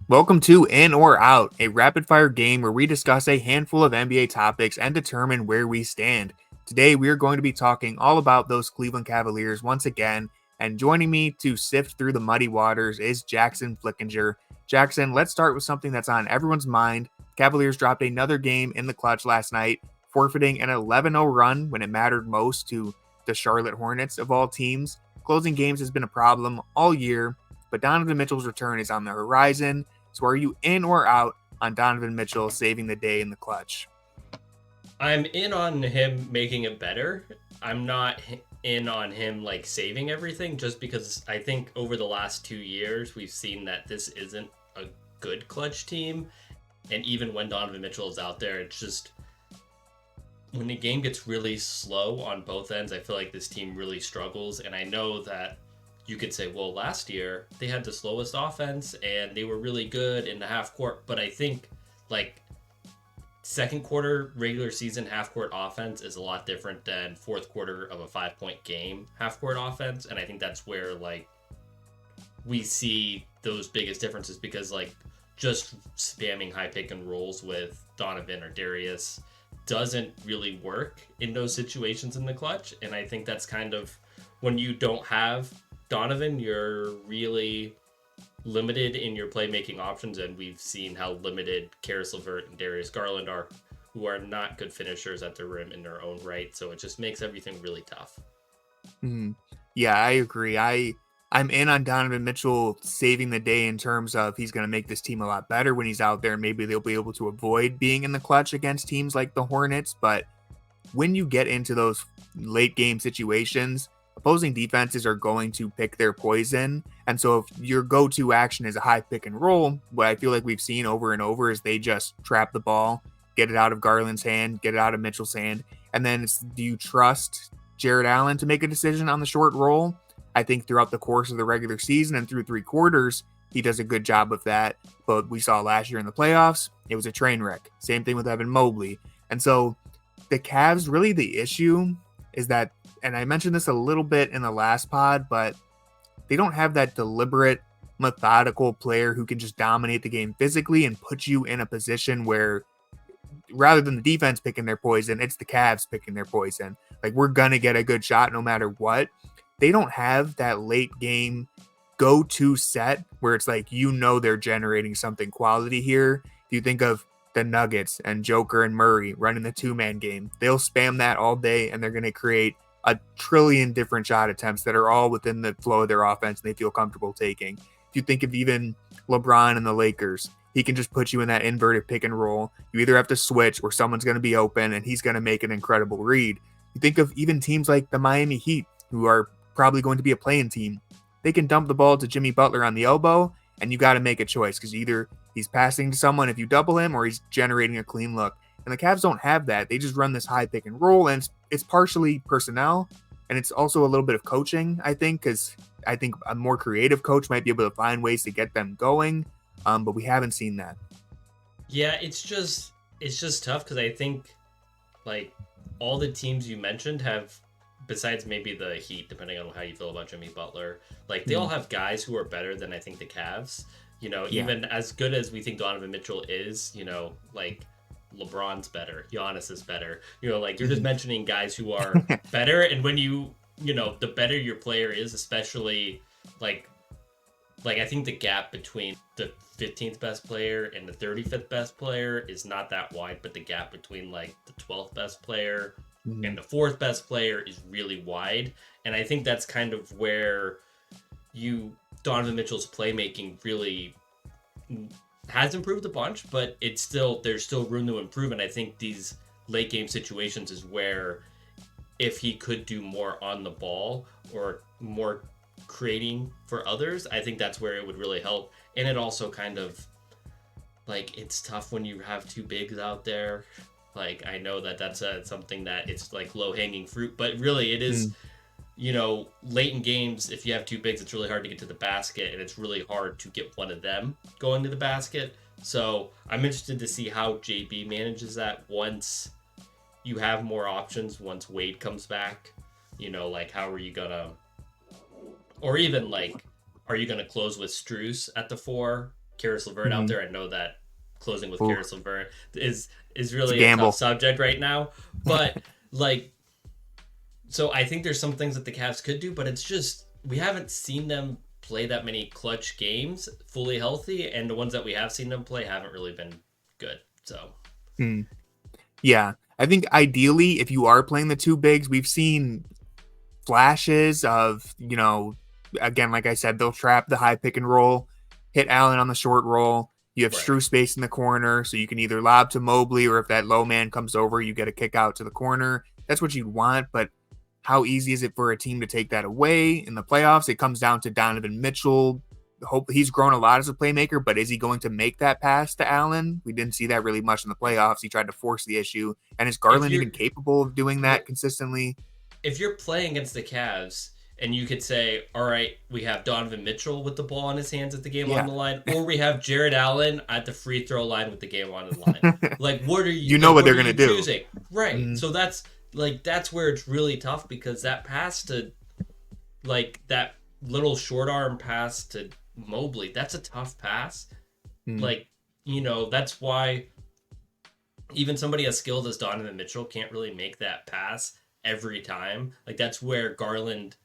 Welcome to In or Out, a rapid fire game where we discuss a handful of NBA topics and determine where we stand. Today, we are going to be talking all about those Cleveland Cavaliers once again, and joining me to sift through the muddy waters is Jackson Flickinger. Jackson, let's start with something that's on everyone's mind. Cavaliers dropped another game in the clutch last night, forfeiting an 11-0 run when it mattered most to the Charlotte Hornets of all teams. Closing games has been a problem all year, but Donovan Mitchell's return is on the horizon. So are you in or out on Donovan Mitchell saving the day in the clutch? I'm in on him making it better. I'm not in on him like saving everything just because I think over the last 2 years we've seen that this isn't a good clutch team. And even when Donovan Mitchell is out there, it's just when the game gets really slow on both ends, I feel like this team really struggles. And I know that you could say, well, last year they had the slowest offense and they were really good in the half court. But I think like second quarter regular season half court offense is a lot different than fourth quarter of a 5 point game half court offense. And I think that's where like we see those biggest differences because like just spamming high pick and rolls with Donovan or Darius doesn't really work in those situations in the clutch. And I think that's kind of when you don't have Donovan, you're really limited in your playmaking options, and we've seen how limited Caris LeVert and Darius Garland are, who are not good finishers at the rim in their own right. So it just makes everything really tough. Yeah, I agree. I'm in on Donovan Mitchell saving the day in terms of he's going to make this team a lot better when he's out there. Maybe they'll be able to avoid being in the clutch against teams like the Hornets. But when you get into those late game situations, opposing defenses are going to pick their poison. And so if your go-to action is a high pick and roll, what I feel like we've seen over and over is they just trap the ball, get it out of Garland's hand, get it out of Mitchell's hand. And then do you trust Jarrett Allen to make a decision on the short roll? I think throughout the course of the regular season and through three quarters, he does a good job of that. But we saw last year in the playoffs, it was a train wreck. Same thing with Evan Mobley. And so the Cavs, really the issue is that, and I mentioned this a little bit in the last pod, but they don't have that deliberate, methodical player who can just dominate the game physically and put you in a position where rather than the defense picking their poison, it's the Cavs picking their poison. Like, we're going to get a good shot no matter what. They don't have that late game go-to set where it's like, they're generating something quality here. If you think of the Nuggets and Joker and Murray running the two-man game, they'll spam that all day and they're going to create a trillion different shot attempts that are all within the flow of their offense and they feel comfortable taking. If you think of even LeBron and the Lakers, he can just put you in that inverted pick and roll. You either have to switch or someone's going to be open and he's going to make an incredible read. You think of even teams like the Miami Heat, who are probably going to be a playing team. They can dump the ball to Jimmy Butler on the elbow, and you got to make a choice because either he's passing to someone if you double him or he's generating a clean look. And the Cavs don't have that. They just run this high pick and roll, and it's partially personnel, and it's also a little bit of coaching, I think, because I think a more creative coach might be able to find ways to get them going, but we haven't seen that. Yeah, it's just tough because I think like all the teams you mentioned have, besides maybe the Heat, depending on how you feel about Jimmy Butler, like they all have guys who are better than I think the Cavs. Even as good as we think Donovan Mitchell is, like LeBron's better, Giannis is better. Like you're just mentioning guys who are better, and when the better your player is, especially like I think the gap between the 15th best player and the 35th best player is not that wide, but the gap between like the 12th best player and the fourth best player is really wide. And I think that's kind of where Donovan Mitchell's playmaking really has improved a bunch, but there's still room to improve. And I think these late game situations is where if he could do more on the ball or more creating for others, I think that's where it would really help. And it also kind of like, it's tough when you have two bigs out there. Like, I know that that's something that it's like low hanging fruit, but really it is, late in games, if you have two bigs, it's really hard to get to the basket, and it's really hard to get one of them going to the basket. So I'm interested to see how JB manages that once you have more options, once Wade comes back. Like, how are you gonna, or even like, are you gonna close with Strus at the 4? Karis LeVert out there. I know that closing with Ooh, Karis LeVert is it's a really a gamble. tough subject right now. But like, so I think there's some things that the Cavs could do, but it's just we haven't seen them play that many clutch games fully healthy, and the ones that we have seen them play haven't really been good. So Yeah, I think ideally, if you are playing the two bigs, we've seen flashes of, again, like I said, they'll trap the high pick and roll, hit Allen on the short roll. You have right. Strus space in the corner, so you can either lob to Mobley, or if that low man comes over, you get a kick out to the corner. That's what you'd want, but how easy is it for a team to take that away in the playoffs? It comes down to Donovan Mitchell. Hope he's grown a lot as a playmaker, but is he going to make that pass to Allen? We didn't see that really much in the playoffs. He tried to force the issue, and is If Garland you're even capable of doing that consistently? if you're playing against the Cavs and you could say, all right, we have Donovan Mitchell with the ball in his hands at the game on Yeah. the line, or we have Jarrett Allen at the free throw line with the game on the line. Like, what are you? You know like, what they're are gonna you do. choosing? Right. Mhm. So that's where it's really tough, because that pass to that little short arm pass to Mobley, that's a tough pass. Mhm. Like, that's why even somebody as skilled as Donovan Mitchell can't really make that pass every time. Like, that's where Garland,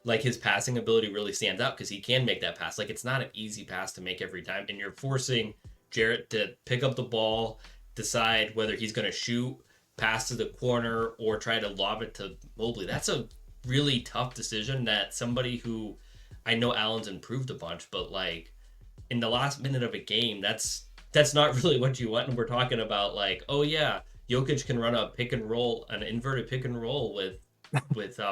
like, his passing ability really stands out, because he can make that pass. Like, it's not an easy pass to make every time, and you're forcing Jarrett to pick up the ball, decide whether he's going to shoot, pass to the corner, or try to lob it to Mobley. That's a really tough decision that somebody who, I know Allen's improved a bunch, but like in the last minute of a game, that's not really what you want. And we're talking about like, oh yeah, Jokic can run a pick and roll, an inverted pick and roll with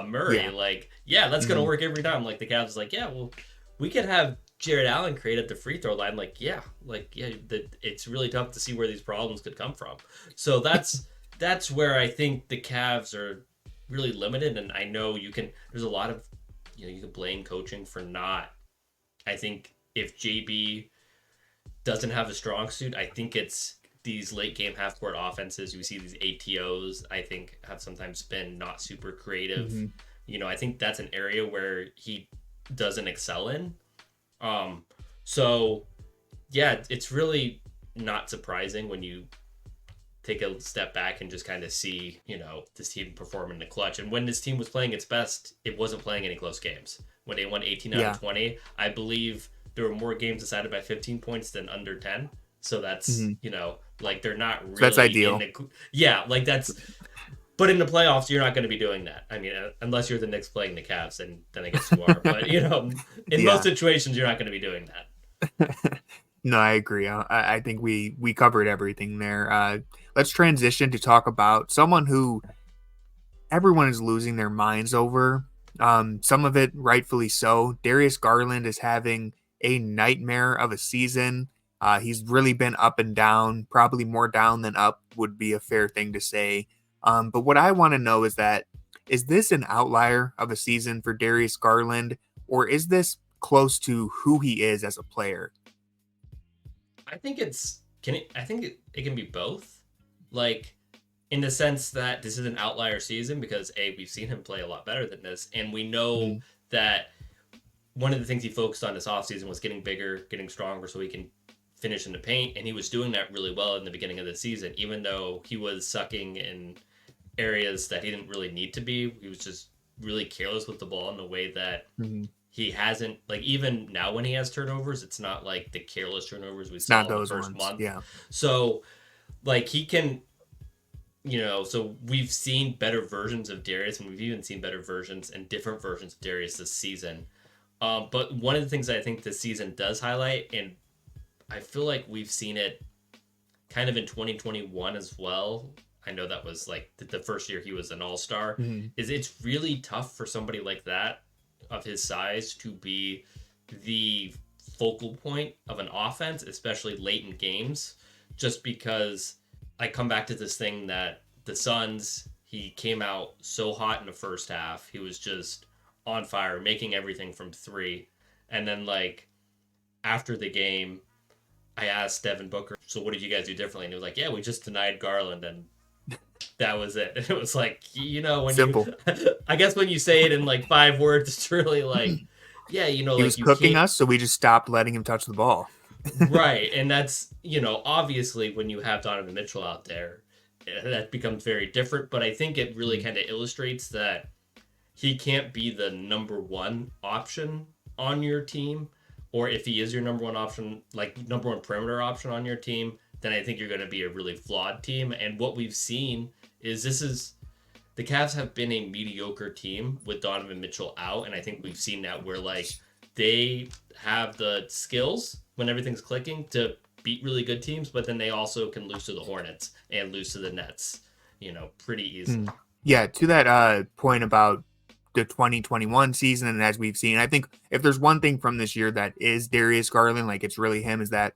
Murray. Yeah. Like, yeah, that's gonna Mhm. work every time. Like the Cavs is like, yeah, well, we could have Jarrett Allen create at the free throw line. Like, yeah, it's really tough to see where these problems could come from. So that's where I think the Cavs are really limited. And I know there's a lot of, you can blame coaching for not. I think if JB doesn't have a strong suit, I think it's these late game half court offenses. You see these ATOs, I think, have sometimes been not super creative. Mhm. I think that's an area where he doesn't excel in. So yeah, it's really not surprising when you take a step back and just kind of see, this team perform in the clutch. And when this team was playing its best, it wasn't playing any close games. When they won 18 out of 20, I believe there were more games decided by 15 points than under 10. So that's, Mhm. like they're not really So that's ideal. like that's, but in the playoffs, you're not going to be doing that. I mean, unless you're the Knicks playing the Cavs, and then I guess you are. But, in most situations, you're not going to be doing that. No, I agree. I think we covered everything there. Let's transition to talk about someone who everyone is losing their minds over. Some of it rightfully so. Darius Garland is having a nightmare of a season. He's really been up and down, probably more down than up would be a fair thing to say. But what I want to know is this an outlier of a season for Darius Garland, or is this close to who he is as a player? I think it can be both. Like, in the sense that this is an outlier season because we've seen him play a lot better than this, and we know that one of the things he focused on this offseason was getting bigger, getting stronger, so he can finish in the paint, and he was doing that really well in the beginning of the season, even though he was sucking in areas that he didn't really need to be. He was just really careless with the ball in the way that he hasn't, like, even now when he has turnovers, it's not like the careless turnovers we saw in the first month. Yeah. So, like, he can, so we've seen better versions of Darius, and we've even seen better versions and different versions of Darius this season. But one of the things I think this season does highlight, and I feel like we've seen it kind of in 2021 as well. I know that was like the first year he was an all-star. Is it's really tough for somebody like that of his size to be the focal point of an offense, especially late in games, just because I come back to this thing that the Suns, he came out so hot in the first half. He was just on fire, making everything from three. And then, like, after the game, I asked Devin Booker, so what did you guys do differently? And he was like, yeah, we just denied Garland, and that was it. And it was like, when Simple. I guess when you say it in like 5 words, it's really like, yeah, He like was you cooking can't. us, so we just stopped letting him touch the ball. Right, and that's, obviously when you have Donovan Mitchell out there, that becomes very different, but I think it really Mm. kind of illustrates that he can't be the number one option on your team, or if he is your number one option, like number one perimeter option on your team, then I think you're going to be a really flawed team. And what we've seen is the Cavs have been a mediocre team with Donovan Mitchell out, and I think we've seen that where like they have the skills when everything's clicking to beat really good teams, but then they also can lose to the Hornets and lose to the Nets, pretty easily. Mm. Yeah, to that point about the 2021 season, and as we've seen, I think if there's one thing from this year that is Darius Garland, like it's really him, is that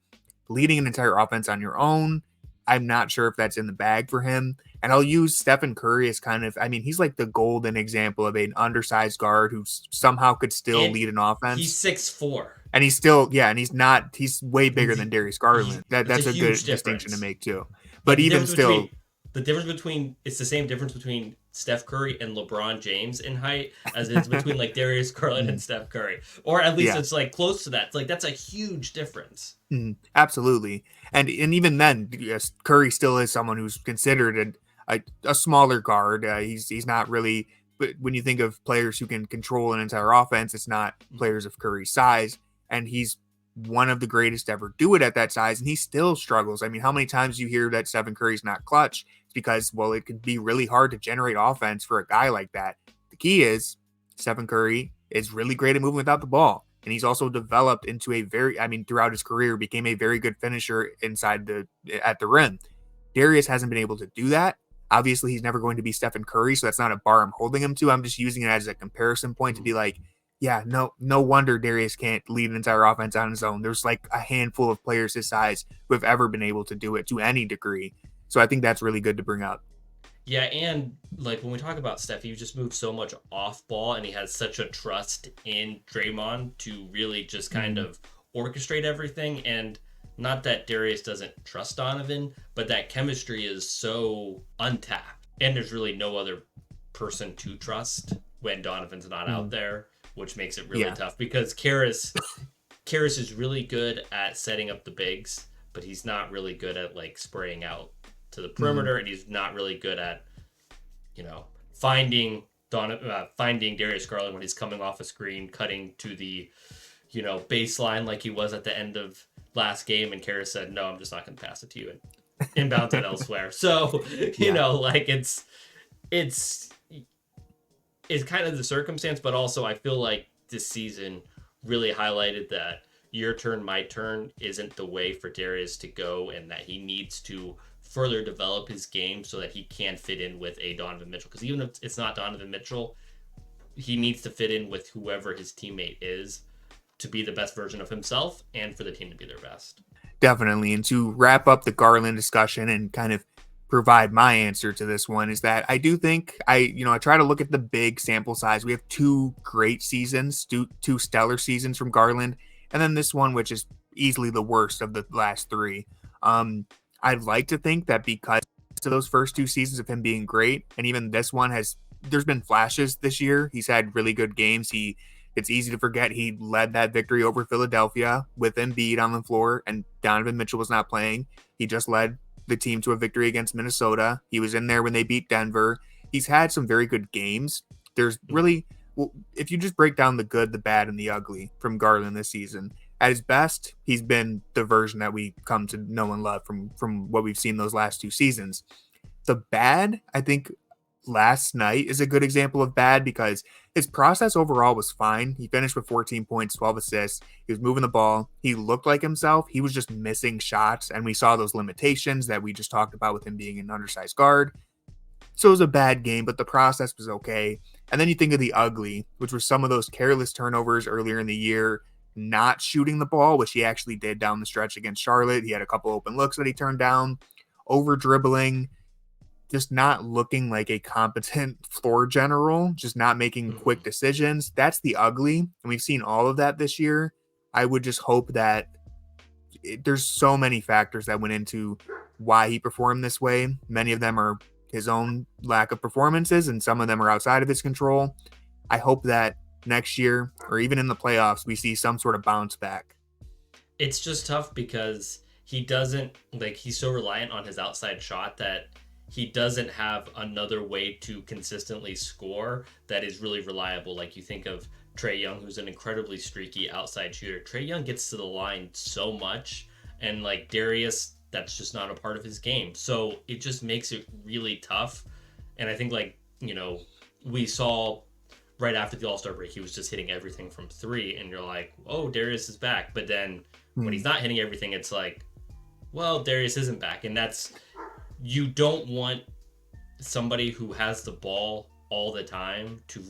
leading an entire offense on your own. I'm not sure if that's in the bag for him. And I'll use Stephen Curry as kind of, I mean, he's like the golden example of an undersized guard who somehow could still And lead an he's offense. 6'4". And he's still, yeah, and he's way bigger than Darius Garland. It's a That's a huge good distinction to difference. make too. Like But even still, the difference between it's the same difference between Steph Curry and LeBron James in height as it is between like Darius Garland and Steph Curry, or at least yeah. it's like close to that. It's like that's a huge difference. Absolutely. And even then, yes, Curry still is someone who's considered a smaller guard. He's not really, but when you think of players who can control an entire offense, it's not players of Curry's size. And he's one of the greatest to ever do it at that size, and he still struggles. I mean, how many times you hear that Stephen Curry's not clutch? It's because, well, it can be really hard to generate offense for a guy like that. The key is Stephen Curry is really great at moving without the ball. And he's also developed into throughout his career, became a very good finisher at the rim. Darius hasn't been able to do that. Obviously, he's never going to be Stephen Curry, so that's not a bar I'm holding him to. I'm just using it as a comparison point to be like, yeah, no wonder Darius can't lead an entire offense on his own. There's like a handful of players his size who have ever been able to do it to any degree. So I think that's really good to bring up. Yeah, and like when we talk about Steph, he just moves so much off ball, and he has such a trust in Draymond to really just kind of orchestrate everything. And not that Darius doesn't trust Donovan, but that chemistry is so untapped, and there's really no other person to trust when Donovan's not out there, which makes it really tough because Karras is really good at setting up the bigs, but he's not really good at like spraying out to the perimeter, and he's not really good at, finding Darius Garland when he's coming off a screen, cutting to the, baseline like he was at the end of last game, and Karras said, "No, I'm just not going to pass it to you," and inbounds it elsewhere. So, like it's kind of the circumstance, but also I feel like this season really highlighted that your turn, my turn isn't the way for Darius to go, and that he needs to further develop his game so that he can fit in with a Donovan Mitchell. Because even if it's not Donovan Mitchell, he needs to fit in with whoever his teammate is to be the best version of himself and for the team to be their best. Definitely. And to wrap up the Garland discussion and kind of provide my answer to this one is that I do think I try to look at the big sample size. We have two great seasons, two stellar seasons from Garland, and then this one, which is easily the worst of the last three. I'd like to think that because of those first two seasons of him being great, and even this one there's been flashes this year. He's had really good games. It's easy to forget he led that victory over Philadelphia with Embiid on the floor, and Donovan Mitchell was not playing. He just led the team to a victory against Minnesota. He was in there when they beat Denver. He's had some very good games. There's really, if you just break down the good, the bad, and the ugly from Garland this season, at his best, he's been the version that we come to know and love from what we've seen those last two seasons. The bad, I think last night is a good example of bad because his process overall was fine. He finished with 14 points, 12 assists. He was moving the ball. He looked like himself. He was just missing shots, and we saw those limitations that we just talked about with him being an undersized guard. So it was a bad game, but the process was okay. And then you think of the ugly, which were some of those careless turnovers earlier in the year, not shooting the ball, which he actually did down the stretch against Charlotte. He had a couple open looks that he turned down, over dribbling, just not looking like a competent floor general, just not making quick decisions. That's the ugly. And we've seen all of that this year. I would just hope that there's so many factors that went into why he performed this way. Many of them are his own lack of performances, and some of them are outside of his control. I hope that next year or even in the playoffs, we see some sort of bounce back. it's just tough because he doesn't like he's so reliant on his outside shot that he doesn't have another way to consistently score that is really reliable. Like you think of Trae Young, who's an incredibly streaky outside shooter. Trae Young gets to the line so much, and like Darius, that's just not a part of his game. So it just makes it really tough. And I think we saw right after the All-Star break, he was just hitting everything from three, and you're like, oh, Darius is back. But then when he's not hitting everything, it's like, well, Darius isn't back. And you don't want somebody who has the ball all the time to,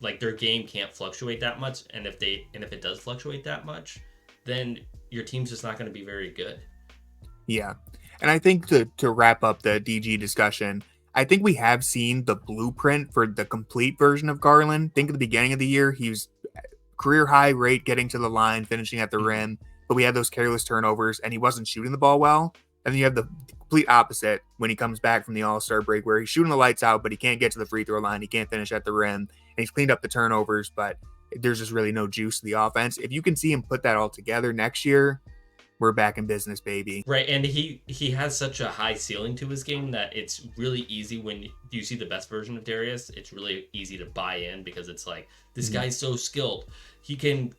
like, their game can't fluctuate that much. And if it does fluctuate that much, then your team's just not going to be very good. Yeah. And I think to wrap up the DG discussion, I think we have seen the blueprint for the complete version of Garland. Think at the beginning of the year, he was career high rate getting to the line, finishing at the rim, but we had those careless turnovers and he wasn't shooting the ball well. And then you have the complete opposite when he comes back from the All-Star break where he's shooting the lights out, but he can't get to the free throw line. He can't finish at the rim, and he's cleaned up the turnovers, but there's just really no juice to the offense. If you can see him put that all together next year, we're back in business, baby. Right, and he has such a high ceiling to his game that it's really easy when you see the best version of Darius. It's really easy to buy in because it's like, this guy's so skilled. He can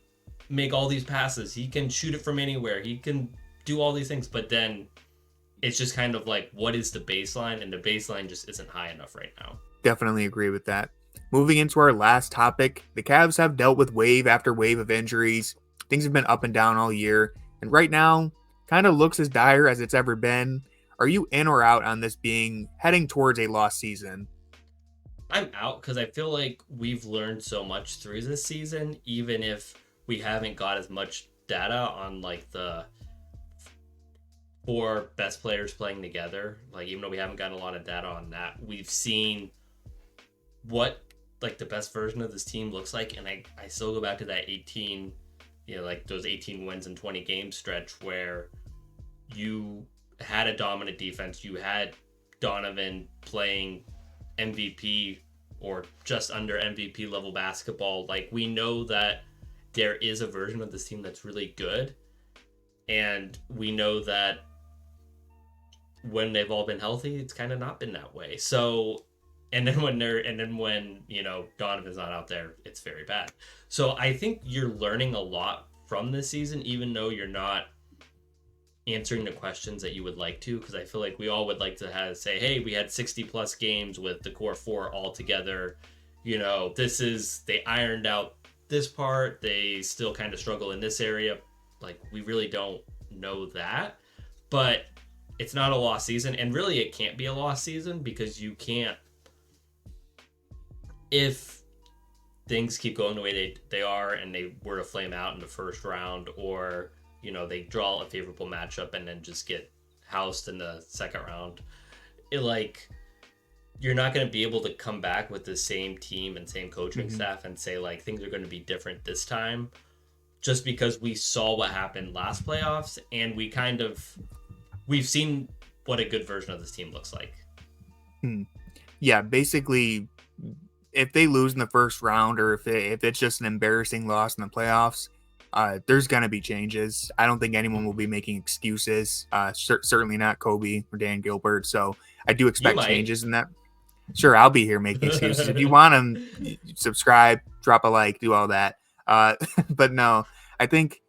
make all these passes. He can shoot it from anywhere. He can do all these things. But then it's just kind of like, what is the baseline? And the baseline just isn't high enough right now. Definitely agree with that. Moving into our last topic, the Cavs have dealt with wave after wave of injuries. Things have been up and down all year. And right now, kind of looks as dire as it's ever been. Are you in or out on this heading towards a lost season? I'm out because I feel like we've learned so much through this season, even if we haven't got as much data on like the 4 best players playing together. Like, even though we haven't gotten a lot of data on that, we've seen what like the best version of this team looks like. And I still go back to that 18, like those 18 wins in 20 game stretch where you had a dominant defense. You had Donovan playing MVP or just under MVP level basketball. Like, we know that there is a version of this team that's really good. And we know that when they've all been healthy, it's kind of not been that way. So, and then when Donovan's not out there, it's very bad. So I think you're learning a lot from this season, even though you're not answering the questions that you would like to, because I feel like we all would like to say, hey, we had 60 plus games with the core 4 all together. They ironed out this part. They still kind of struggle in this area. Like, we really don't know that, but it's not a lost season. And really it can't be a lost season because you can't, if things keep going the way they are and they were to flame out in the first round, or they draw a favorable matchup and then just get housed in the second round, you're not going to be able to come back with the same team and same coaching staff and say like things are going to be different this time, just because we saw what happened last playoffs and we've seen what a good version of this team looks like. Yeah, basically, if they lose in the first round or if it's just an embarrassing loss in the playoffs, there's going to be changes. I don't think anyone will be making excuses. Certainly not Kobe or Dan Gilbert. So I do expect changes in that. Sure, I'll be here making excuses. If you want them, subscribe, drop a like, do all that. But no, I think,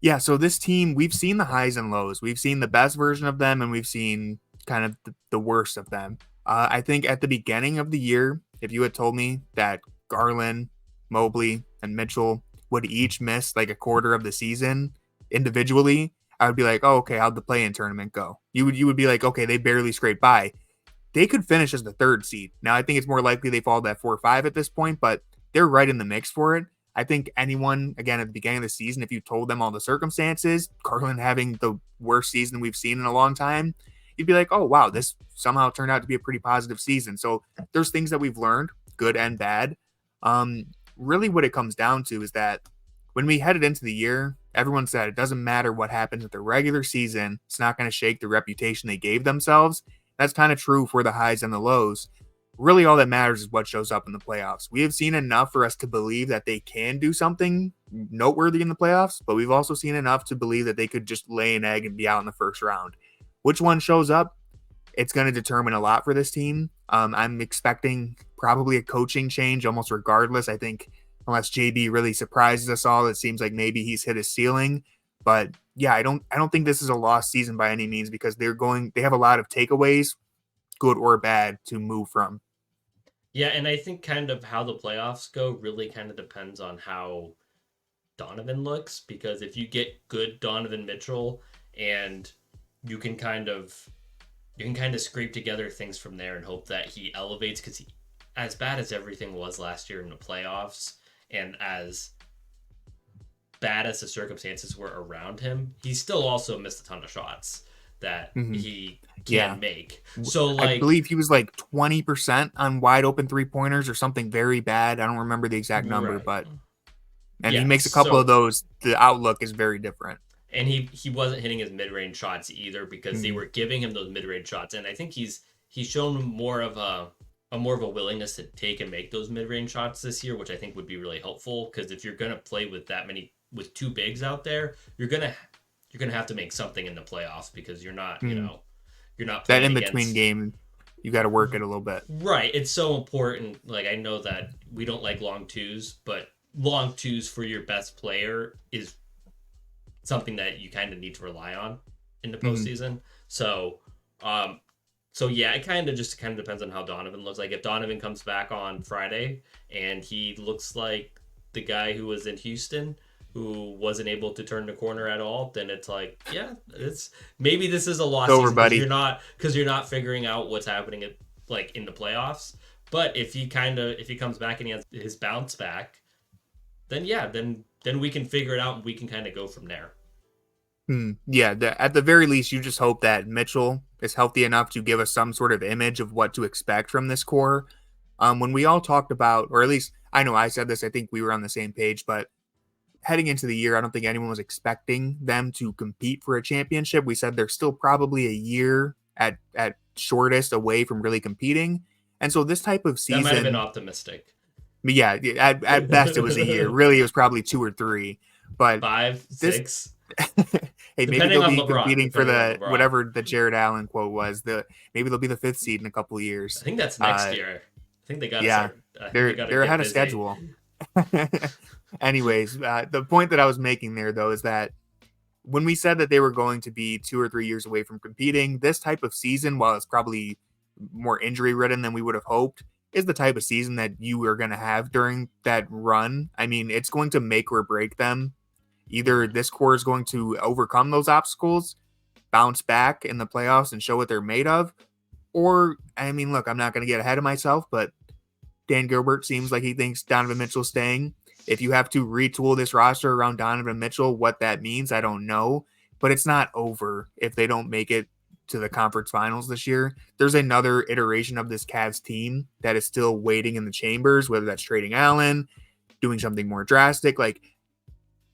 yeah, so this team, we've seen the highs and lows. We've seen the best version of them, and we've seen kind of the worst of them. I think at the beginning of the year, if you had told me that Garland, Mobley, and Mitchell would each miss like a quarter of the season individually, I would be like, oh, okay, how'd the play-in tournament go? You would be like, okay, they barely scraped by. They could finish as the 3rd seed. Now, I think it's more likely they fall to that 4 or 5 at this point, but they're right in the mix for it. I think anyone, again, at the beginning of the season, if you told them all the circumstances, Garland having the worst season we've seen in a long time, you'd be like, oh, wow, this somehow turned out to be a pretty positive season. So there's things that we've learned, good and bad. Really what it comes down to is that when we headed into the year, everyone said it doesn't matter what happens with the regular season. It's not going to shake the reputation they gave themselves. That's kind of true for the highs and the lows. Really all that matters is what shows up in the playoffs. We have seen enough for us to believe that they can do something noteworthy in the playoffs, but we've also seen enough to believe that they could just lay an egg and be out in the first round. Which one shows up? It's going to determine a lot for this team. I'm expecting probably a coaching change almost regardless. I think unless JB really surprises us all, it seems like maybe he's hit his ceiling. But yeah, I don't think this is a lost season by any means because they have a lot of takeaways, good or bad, to move from. Yeah, and I think kind of how the playoffs go really kind of depends on how Donovan looks, because if you get good Donovan Mitchell and you can kind of scrape together things from there and hope that he elevates, because as bad as everything was last year in the playoffs and as bad as the circumstances were around him, he still also missed a ton of shots that he can make. So like, I believe he was like 20% on wide open 3-pointers or something very bad. I don't remember the exact number, but he makes a couple of those. The outlook is very different. And he wasn't hitting his mid-range shots either because they were giving him those mid-range shots. And I think he's shown more of a willingness to take and make those mid-range shots this year, which I think would be really helpful, because if you're gonna play with with two bigs out there, you're gonna have to make something in the playoffs, because you're not you're not that in between game. You got to work it a little bit. Right. It's so important. Like, I know that we don't like long twos, but long twos for your best player is something that you kind of need to rely on in the postseason. So yeah, it kind of depends on how Donovan looks. Like, if Donovan comes back on Friday and he looks like the guy who was in Houston, who wasn't able to turn the corner at all, then it's like, yeah, maybe this is a loss season because you're not figuring out what's happening in the playoffs. But if he comes back and he has his bounce back, then then we can figure it out and we can kind of go from there. Yeah, at the very least, you just hope that Mitchell is healthy enough to give us some sort of image of what to expect from this core. When we all talked about, or at least I know I said this, I think we were on the same page, but heading into the year, I don't think anyone was expecting them to compete for a championship. We said they're still probably a year at shortest away from really competing. And so this type of season... That might have been optimistic. Yeah, at best it was a year. Really, it was probably 2 or 3. But 5, 6... Hey, maybe they'll be competing for whatever the Jarrett Allen quote was. Maybe they'll be the 5th seed in a couple of years. I think that's next year. I think they got they're ahead of schedule. Anyways, the point that I was making there, though, is that when we said that they were going to be 2 or 3 years away from competing, this type of season, while it's probably more injury-ridden than we would have hoped, is the type of season that you are going to have during that run. I mean, it's going to make or break them. Either this core is going to overcome those obstacles, bounce back in the playoffs, and show what they're made of, or, I mean, look, I'm not going to get ahead of myself, but Dan Gilbert seems like he thinks Donovan Mitchell's staying. If you have to retool this roster around Donovan Mitchell, what that means, I don't know. But it's not over if they don't make it to the conference finals this year. There's another iteration of this Cavs team that is still waiting in the chambers, whether that's trading Allen, doing something more drastic. Like,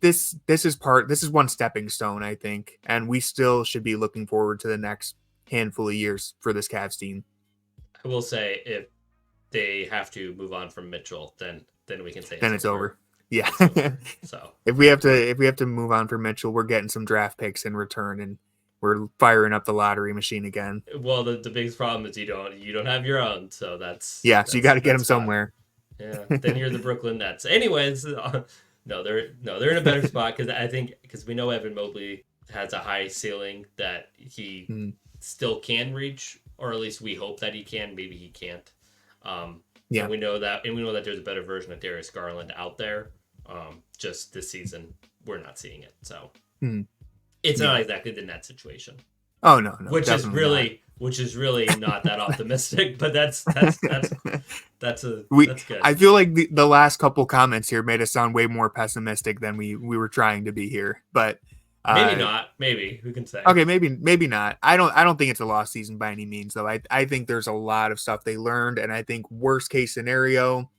this is one stepping stone, I think. And we still should be looking forward to the next handful of years for this Cavs team. I will say, if they have to move on from Mitchell, then we can say it's over. Yeah. So if we have to move on from Mitchell, we're getting some draft picks in return, and we're firing up the lottery machine again. Well, the biggest problem is you don't have your own, so that's so you got to get them somewhere. Yeah. Then you're the Brooklyn Nets. Anyways, no, they're in a better spot because we know Evan Mobley has a high ceiling that he still can reach, or at least we hope that he can. Maybe he can't. Yeah, and we know that there's a better version of Darius Garland out there. Just this season, we're not seeing it, so it's not exactly the net situation. Oh no, which is really not that optimistic, but that's good. I feel like the last couple comments here made us sound way more pessimistic than we were trying to be here, but. Maybe not. Maybe who can say? Okay, maybe not. I don't think it's a lost season by any means, though. I think there's a lot of stuff they learned, and I think worst case scenario,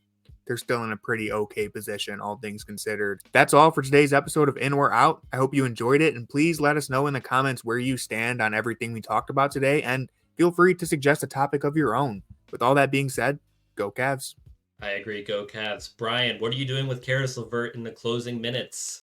they're still in a pretty okay position, all things considered. That's all for today's episode of In or Out. I hope you enjoyed it, and please let us know in the comments where you stand on everything we talked about today, and feel free to suggest a topic of your own. With all that being said, go Cavs. I agree. Go Cavs. Brian, what are you doing with Karis LeVert in the closing minutes?